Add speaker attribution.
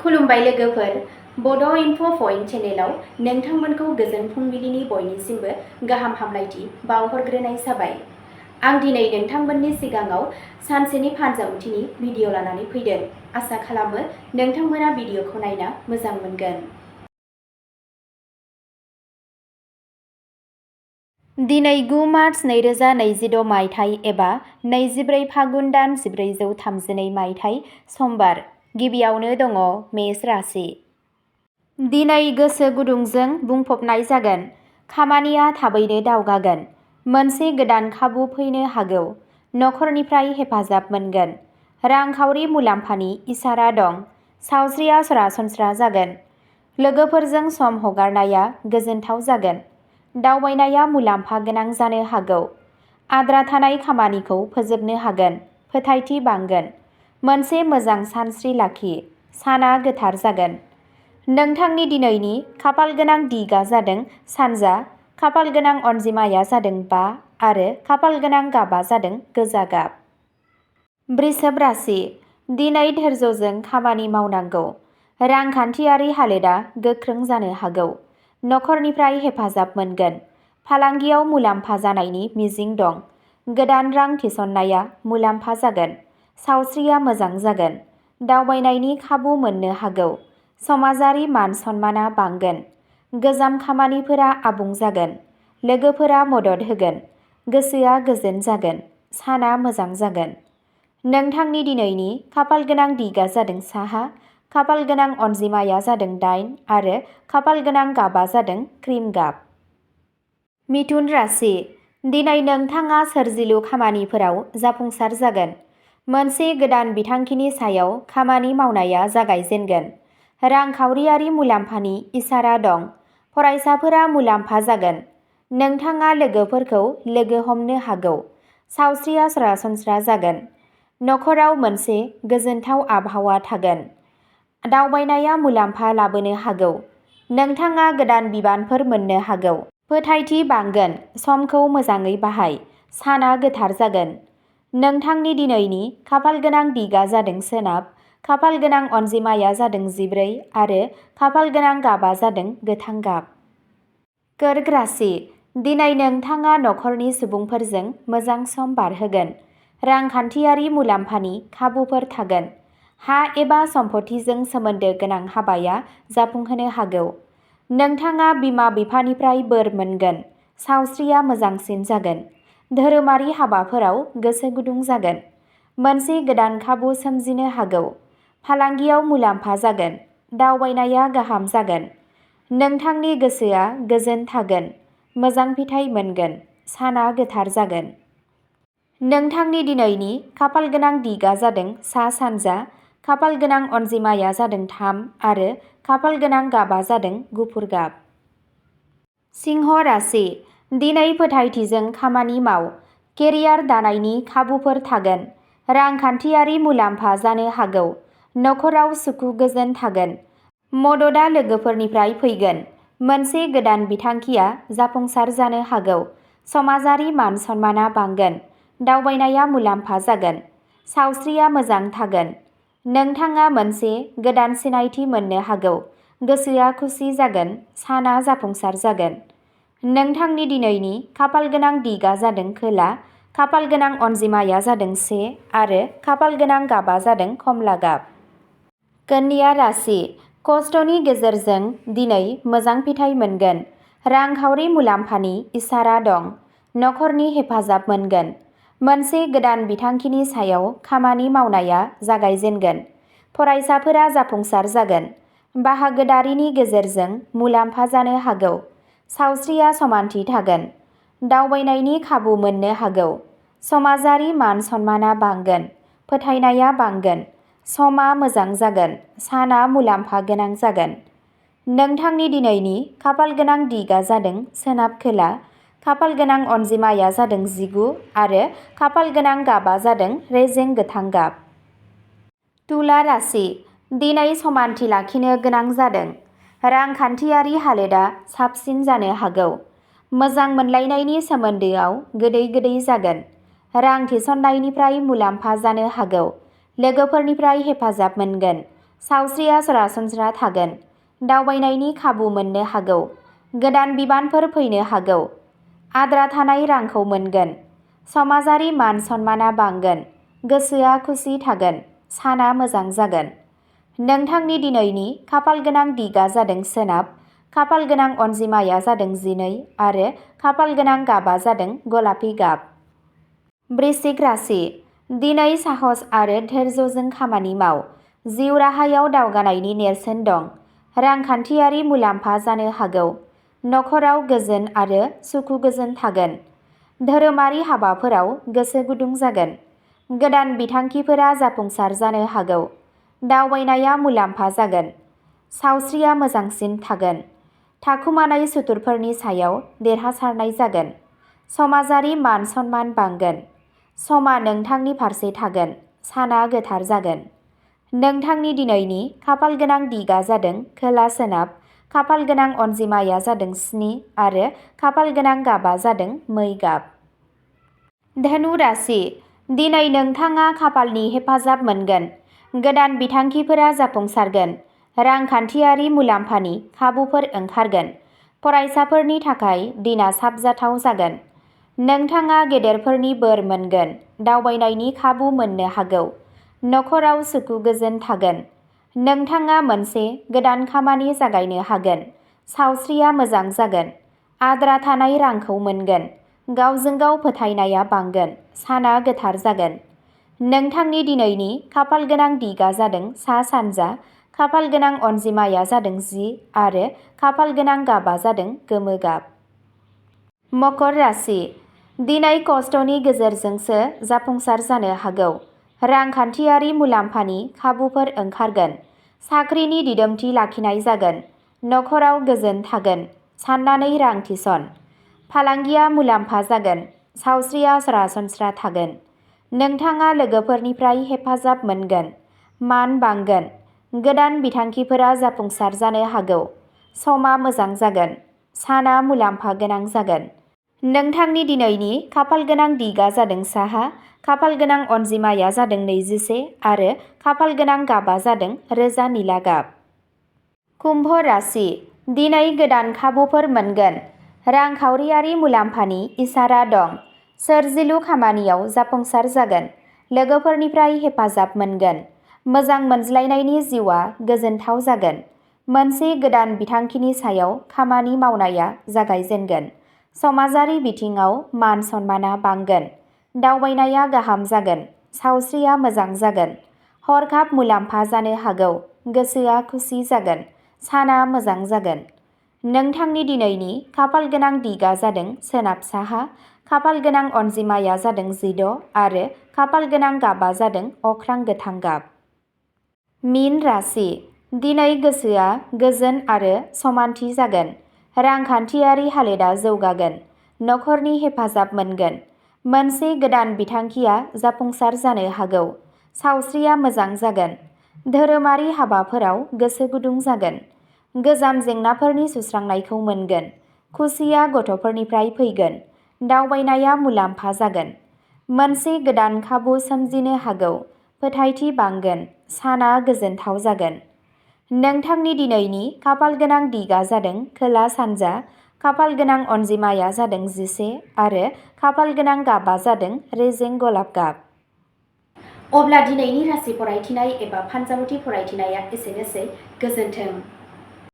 Speaker 1: खुलुमबाय लोगोफोर, बड' इनफ' पइन्ट चेनेलाव नोंथांमोनखौ गोजोन फुंबिलिनि बयनिसिमबो गाहाम हामलायथि बावहरग्रोनाय जाबाय। आं दिनै नोंथांमोननि सिगाङाव सानसेनि फानजामुथिनि भिडिअ लानानै फैदों। आसा खालामो नोंथांमोना भिडिअखौ नायना मोजां मोनगोन। दिनै 9 मार्च 2026 मायथाइ एबा 24 फागुन दान 1432 मायथाइ समबार। गिबियावनो दङ मेष राशि। दिनै गोसो गुदुंजों बुंफबनाय जागोन। खामानिया थाबैनो दावगागोन। मोनसे गोदान खाबु फैनो हागौ। नखरनिफ्राय हेफाजाब मोनगोन। रांखावरि मुलाम्फानि इसारा दं। सावस्रिया सरासनस्रा जागोन। लोगोफोरजों सम हगारनाया गोजोनथाव जागोन। दावबायनाया मुलाम्फा गोनां जानो हागौ। आद्रा थानाय खामानिखौ फोजोबनो हागोन। फोथायथि बांगोन। मोनसे मोजां सानस्रि लाखि। साना गोथार जागोन। नोंथांनि दिनैनि खाफाल गोनां दिगा जादों सानजा, खाफाल गोनां अनजिमाया जादों 5 आरो खाफाल गोनां गाबा जादों गोजा गाब। बृषभ राशि। दिनै धैर्यजों खामानि मावनांगौ। रांखान्थियारि हालोदा गोख्रों जानो हागौ। नखरनिफ्राय हेफाजाब मोनगोन। फालांगियाव मुलाम्फा जानायनि मिजिं दं। गोदान रां थिसननाया मुलाम्फा जागोन। सावस्रिया मोजां जागोन। दावबायनायनि खाबु मोननो हागौ। समाजारि मान सन्माना बांगोन। गोजाम खामानिफोरा आबुं जागोन। लोगोफोरा मदद होगोन। गोसोआ गोजोन जागोन। साना मोजां जागोन। नोंथांनि दिनैनि खाफाल गोनां दिगा जादों साहा, खाफाल गोनां अनजिमाया जादों 8 आरो खाफाल गोनां गाबा जादों क्रिम गाब। मिथुन राशि। दिनै नोंथाङा सोरजिलु खामानिफोराव जाफुंसार जागोन। मोनसे गोदान बिथांखिनि सायाव खामानि मावनाया जागायजेनगोन। रांखावरियारि मुलाम्फानि इसारा दं। फरायसाफोरा मुलाम्फा जागोन। नोंथाङा लोगोफोरखौ लोगो हमनो हागौ। सावस्रिया सरासनस्रा जागोन। नखराव मोनसे गोजोनथाव आबहावा थागोन। दावबायनाया मुलाम्फा लाबोनो हागौ। नोंथाङा गोदान बिबानफोर मोननो हागौ। फोथायथि बांगोन। समखौ मोजाङै बाहाय। साना गोथार जागोन। नोंथांनि दिनैनि खाफाल गोनां दिगा जादों सोनाब, खाफाल गोनां अनजिमाया जादों 14 आरो खाफाल गोनां गाबा जादों गोथां गाब। कर्क राशि। दिनै नोंथाङा नखरनि सुबुंफोरजों मोजां सम बारहोगोन। रांखान्थियारि मुलाम्फानि खाबुफोर थागोन। हा एबा सम्पथिजों सोमोन्दो गोनां हाबाया जाफुंहोनो हागौ। नोंथाङा बिमा-बिफानिफ्राय बोर मोनगोन। सावस्रिया मोजांसिन जागोन। धोरोमारि हाबाफोराव गोसो गुदुं जागोन। मोनसे गोदान खाबु सोमजिनो हागौ। फालांगियाव मुलाम्फा जागोन। दावबायनाया गाहाम जागोन। नोंथांनि गोसोआ गोजोन थागोन। मोजां फिथाइ मोनगोन। साना गोथार जागोन। नोंथांनि दिनैनि खाफाल गोनां दिगा जादों सा-सानजा, खाफाल गोनां अनजिमाया जादों 3 आरो खाफाल गोनां गाबा जादों गुफुर गाब। सिंह राशि। दिनै फोथायथिजों खामानि माव। केरियार दानायनि खाबुफोर थागोन। रांखान्थियारि मुलाम्फा जानो हागौ। नखराव सुखु गोजोन थागोन। मददआ लोगोफोरनिफ्राय फैगोन। मोनसे गोदान बिथांखिया जाफुंसार जानो हागौ। समाजारि मान सन्माना बांगोन। दावबायनाया मुलाम्फा जागोन। सावस्रिया मोजां थागोन। नोंथाङा मोनसे गोदान सिनायथि मोननो हागौ। गोसोआ खुसि जागोन। साना जाफुंसार जागोन। नोंथांनि दिनैनि खाफाल गोनां दिगा जादों खोला, खाफाल गोनां अनजिमाया जादों 1 आरो खाफाल गोनां गाबा जादों खमला गाब। कन्या राशि। खस्थ'नि गेजेरजों दिनै मोजां फिथाइ मोनगोन। रांखावरि मुलाम्फानि इसारा दं। नखरनि हेफाजाब मोनगोन। मोनसे गोदान बिथांखिनि सायाव खामानि मावनाया जागायजेनगोन। फरायसाफोरा जाफुंसार जागोन। बाहागोदारिनि गेजेरजों मुलाम्फा जानो हागौ। सावस्रिया समानथि थागोन। दावबायनायनि खाबु मोननो हागौ। समाजारि मान सन्माना बांगोन। फोथायनाया बांगोन। समा मोजां जागोन। साना मुलाम्फा गोनां जागोन। नोंथांनि दिनैनि खाफाल गोनां दिगा जादों सोनाब खोला, खाफाल गोनां अनजिमाया जादों 19 आरो खाफाल गोनां गाबा जादों रेजें गोथां गाब। तुला राशि। दिनै समानथि लाखिनो गोनां जादों। रांखान्थियारि हालोदा साबसिन जानो हागौ। मोजां मोनलायनायनि सोमोन्दोआव गोदै गोदै जागोन। रां थिसननायनिफ्राय मुलाम्फा जानो हागौ। लोगोफोरनिफ्राय हेफाजाब मोनगोन। सावस्रिया सरासनस्रा थागोन। दावबायनायनि खाबु मोननो हागौ। गोदान बिबानफोर फैनो हागौ। आद्रा थानाय रांखौ मोनगोन। समाजारि मान सन्माना बांगोन। गोसोआ खुसि थागोन। साना मोजां जागोन। नोंथांनि दिनैनि खाफालगोनां दिगा जादों सोनाब। खाफालगोनां अनजिमाया जादों 12 आरो खाफालगोनां गाबा जादों गलापि गाब। वृश्चिक राशि। दिनै साहस आरो धैर्यजों खामानि माव। जिउ राहायाव दावगानायनि नेरसोन दं। रांखान्थियारि मुलाम्फा जानो हागौ। नखराव गोजोन आरो सुखु गोजोन थागोन। धोरोमारि हाबाफोराव गोसो गुदुं जागोन। गोदान बिथांखिफोरा जाफुंसार जानो हागौ। दावबायनाया मुलाम्फा जागोन। सावस्रिया मोजांसिन थागोन। थाखुमानाय सुथुरफोरनि सायाव देरहासारनाय जागोन। समाजारि मान सन्मान बांगोन। समा नोंथांनि फारसे थागोन। साना गोथार जागोन। नोंथांनि दिनैनि खाफालगोनां दिगा जादों खोला सोनाब। खाफालगोनां अनजिमाया जादों 7 आरो खाफालगोनां गाबा जादों मै गाब। धनु राशि। दिनै नोंथाङा खाफालनि हेफाजाब मोनगोन। गोदान बिथांखिफोरा जाफुंसारगोन। रांखान्थियारि मुलाम्फानि खाबुफोर ओंखारगोन। फरायसाफोरनि थाखाय दिना साबजाथाव जागोन। नोंथाङा गेदेरफोरनि बोर मोनगोन। दावबायनायनि खाबु मोननो हागौ। नखराव सुखु गोजोन थागोन। नोंथाङा मोनसे गोदान खामानि जागायनो हागोन। सावस्रिया मोजां जागोन। आद्रा थानाय रांखौ मोनगोन। गावजों गाव फोथायनाया बांगोन। साना गोथार जागोन। नोंथांनि दिनैनि खाफालगोनां दिगा जादों सा सानजा। खाफालगोनां अनजिमाया जादों 10 आरो खाफालगोनां गाबा जादों गोमो गाब। मकर राशि। दिनै खस्थ'नि गेजेरजोंसो जाफुंसार जानो हागौ। रांखान्थियारि मुलाम्फानि खाबुफोर ओंखारगोन। साख्रिनि दिदोमथि लाखिनाय जागोन। नखराव गोजोन थागोन। साननानै रां थिसन। फालांगिया मुलाम्फा जागोन। सावस्रिया सरासनस्रा थागोन। नोंथाङा लोगोफोरनिफ्राय हेफाजाब मोनगोन। मान बांगोन। गोदान बिथांखिफोरा जाफुंसार जानो हागौ। समा मोजां जागोन। साना मुलाम्फा गोनां जागोन। नोंथांनि दिनैनि खाफालगोनां दिगा जादों साहा। खाफालगोनां अनजिमाया जादों 21 आरो खाफालगोनां गाबा जादों रोजा निला गाब। कुम्भ राशि। दिनै गोदान खाबुफोर मोनगोन। रांखावरियारि मुलाम्फानि इसारा दं। सोरजिलु खामानियाव जाफुंसार जागोन। लोगोफोरनिफ्राय हेफाजाब मोनगोन। मोजां मोनज्लायनायनि जिउआ गोजोनथाव जागोन। मोनसे गोदान बिथांखिनि सायाव खामानि मावनाया जागायजेनगोन। समाजारि बिथिङाव मान सन्माना बांगोन। दावबायनाया गाहाम जागोन। सावस्रिया मोजां जागोन। हरखाब मुलाम्फा जानो हागौ। गोसोआ खुसि जागोन। साना मोजां जागोन। नोंथांनि दिनैनि खाफालगोनां दिगा जादों सोनाब साहा। खाफालगोनां अनजिमाया जादों 16 आरो खाफालगोनां गाबा जादों अख्रां गोथां गाब। मीन राशि। दिनै गोसोआ गोजोन आरो समानथि जागोन। रांखान्थियारि हालोदा जौगागोन। नखरनि हेफाजाब मोनगोन। मोनसे गोदान बिथांखिया जाफुंसार जानो हागौ। सावस्रिया मोजां जागोन। धोरोमारि हाबाफोराव गोसो गुदुं जागोन। गोजाम जेंनाफोरनि सुस्रांनायखौ मोनगोन। खुसिया गथ'फोरनिफ्राय फैगोन। दावबायनाया मुलाम्फा जागोन। मोनसे गोदान खाबु सोमजिनो हागौ। फोथायथि बांगोन। साना गोजोनथाव जागोन। नोंथांनि दिनैनि खाफालगोनां दिगा जादों खोला सानजा। खाफालगोनां अनजिमाया जादों 11 आरो खाफालगोनां गाबा जादों रेजें गलाब गाब। अब्ला दिनैनि राशि फरायथिनाय एबा फानजामुथि फरायथिनाया एसेनोसै। गोजोन्थों।